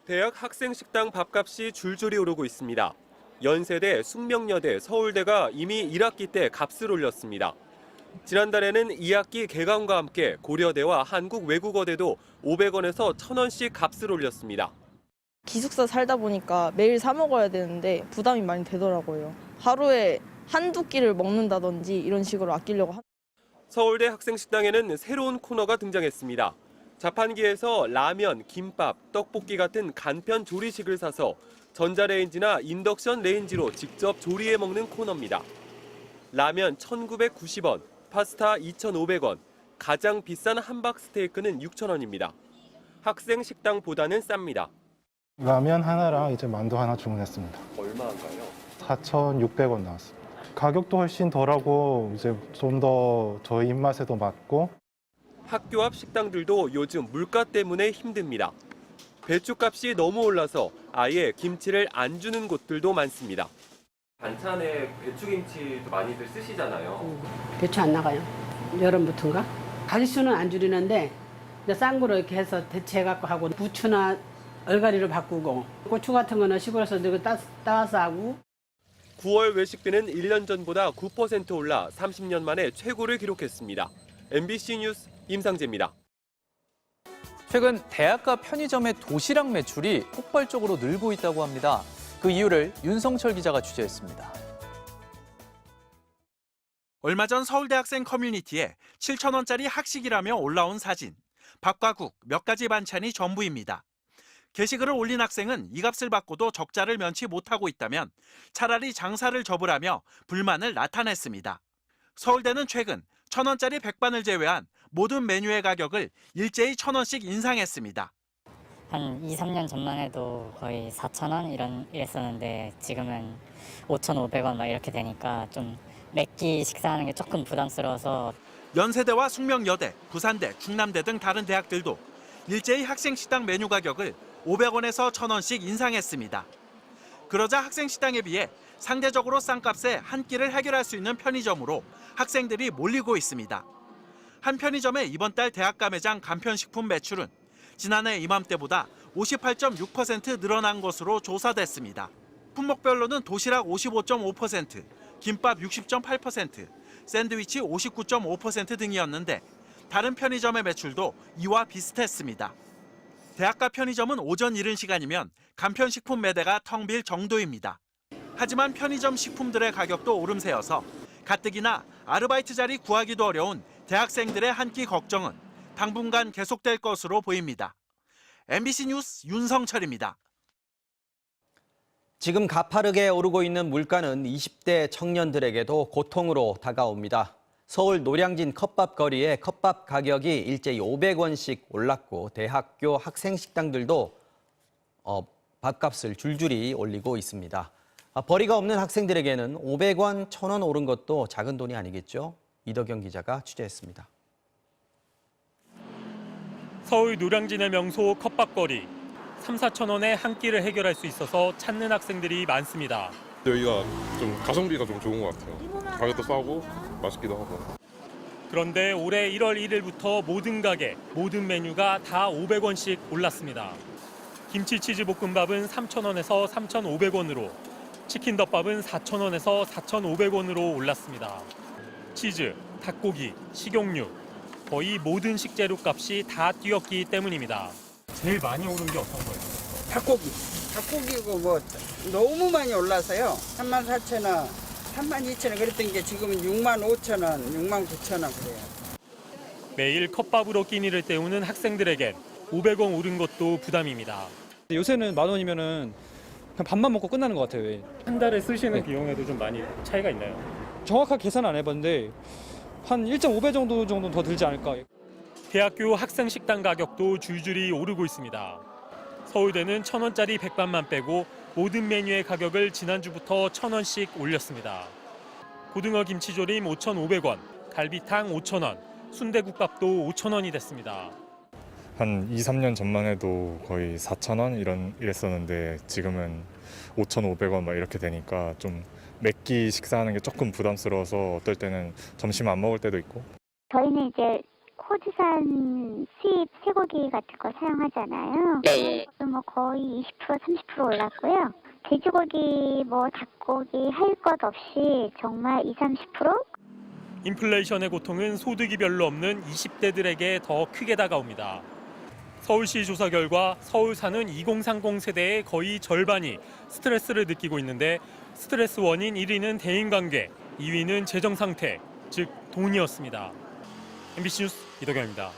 대학 학생 식당 밥값이 줄줄이 오르고 있습니다. 연세대, 숙명여대, 서울대가 이미 1학기 때 값을 올렸습니다. 지난달에는 2학기 개강과 함께 고려대와 한국외국어대도 500원에서 1,000원씩 값을 올렸습니다. 기숙사 살다 보니까 매일 사 먹어야 되는데 부담이 많이 되더라고요. 하루에 한두 끼를 먹는다든지 이런 식으로 아끼려고 합니다. 서울대 학생식당에는 새로운 코너가 등장했습니다. 자판기에서 라면, 김밥, 떡볶이 같은 간편 조리식을 사서 전자레인지나 인덕션 레인지로 직접 조리해 먹는 코너입니다. 라면 1,990원, 파스타 2,500원, 가장 비싼 함박 스테이크는 6,000원입니다. 학생 식당보다는 쌉니다. 라면 하나랑 이제 만두 하나 주문했습니다. 얼마인가요? 4,600원 나왔습니다. 가격도 훨씬 덜하고 이제 좀 더 저희 입맛에도 맞고. 학교 앞 식당들도 요즘 물가 때문에 힘듭니다. 배추값이 너무 올라서 아예 김치를 안 주는 곳들도 많습니다. 반찬에 배추김치도 많이들 쓰시잖아요. 배추 안 나가요. 여름부터인가? 가짓수는 안 줄이는데 싼 거로 이렇게 해서 대체해갖고 하고 부추나 얼갈이로 바꾸고 고추 같은 거는 시골에서 따와서 하고. 9월 외식비는 1년 전보다 9% 올라 30년 만에 최고를 기록했습니다. MBC 뉴스 임상재입니다. 최근 대학가 편의점의 도시락 매출이 폭발적으로 늘고 있다고 합니다. 그 이유를 윤성철 기자가 취재했습니다. 얼마 전 서울대 학생 커뮤니티에 7,000원짜리 학식이라며 올라온 사진. 밥과 국, 몇 가지 반찬이 전부입니다. 게시글을 올린 학생은 이 값을 받고도 적자를 면치 못하고 있다면 차라리 장사를 접으라며 불만을 나타냈습니다. 서울대는 최근 1,000원짜리 백반을 제외한 모든 메뉴의 가격을 일제히 1,000원씩 인상했습니다. 한 2, 3년 전만 해도 거의 4,000원 이랬었는데 지금은 5,500원 막 이렇게 되니까 좀 몇 끼 식사하는 게 조금 부담스러워서. 연세대와 숙명여대, 부산대, 충남대 등 다른 대학들도 일제히 학생식당 메뉴 가격을 500원에서 1,000원씩 인상했습니다. 그러자 학생식당에 비해 상대적으로 싼 값에 한 끼를 해결할 수 있는 편의점으로 학생들이 몰리고 있습니다. 한 편의점의 이번 달 대학가 매장 간편식품 매출은 지난해 이맘때보다 58.6% 늘어난 것으로 조사됐습니다. 품목별로는 도시락 55.5%, 김밥 60.8%, 샌드위치 59.5% 등이었는데 다른 편의점의 매출도 이와 비슷했습니다. 대학가 편의점은 오전 이른 시간이면 간편식품 매대가 텅 빌 정도입니다. 하지만 편의점 식품들의 가격도 오름세여서 가뜩이나 아르바이트 자리 구하기도 어려운 대학생들의 한 끼 걱정은 당분간 계속될 것으로 보입니다. MBC 뉴스 윤성철입니다. 지금 가파르게 오르고 있는 물가는 20대 청년들에게도 고통으로 다가옵니다. 서울 노량진 컵밥 거리에 컵밥 가격이 일제히 500원씩 올랐고 대학교 학생 식당들도 밥값을 줄줄이 올리고 있습니다. 벌이가 없는 학생들에게는 500원, 1,000원 오른 것도 작은 돈이 아니겠죠? 이덕영 기자가 취재했습니다. 서울 노량진의 명소 컵밥거리. 3, 4천 원에 한 끼를 해결할 수 있어서 찾는 학생들이 많습니다. 여기가 좀 가성비가 좀 좋은 것 같아요. 가격도 싸고 맛있기도 하고. 그런데 올해 1월 1일부터 모든 가게, 모든 메뉴가 다 500원씩 올랐습니다. 김치치즈 볶음밥은 3,000원에서 3,500원으로, 치킨덮밥은 4,000원에서 4,500원으로 올랐습니다. 치즈, 닭고기, 식용유, 거의 모든 식재료 값이 다 뛰었기 때문입니다. 제일 많이 오른 게 어떤 거예요? 닭고기고 뭐 너무 많이 올라서요. 34,000원, 32,000원 그랬던 게 지금은 65,000원, 69,000원 그래요. 매일 컵밥으로 끼니를 때우는 학생들에겐 500원 오른 것도 부담입니다. 요새는 10,000원이면은 그냥 밥만 먹고 끝나는 것 같아요. 한 달에 쓰시는 비용에도 좀 많이 차이가 있나요? 정확하게 계산 안 해봤는데 한 1.5배 정도 더 들지 않을까. 대학교 학생 식당 가격도 줄줄이 오르고 있습니다. 서울대는 1,000원짜리 백반만 빼고 모든 메뉴의 가격을 지난주부터 1,000원씩 올렸습니다. 고등어 김치조림 5,500원, 갈비탕 5,000원, 순대국밥도 5,000원이 됐습니다. 한 2, 3년 전만 해도 거의 4,000원 이랬었는데 지금은 5,500원 막 이렇게 되니까 좀 몇 끼 식사하는 게 조금 부담스러워서 어떨 때는 점심 안 먹을 때도 있고. 저희는 이제 호주산 수입 쇠고기 같은 거 사용하잖아요. 네. 뭐 거의 20% 30% 올랐고요. 돼지고기, 뭐 닭고기 할 것 없이 정말 20-30%? 인플레이션의 고통은 소득이 별로 없는 20대들에게 더 크게 다가옵니다. 서울시 조사 결과 서울 사는 2030 세대의 거의 절반이 스트레스를 느끼고 있는데 스트레스 원인 1위는 대인관계, 2위는 재정 상태, 즉 돈이었습니다. MBC 뉴스 이덕영입니다.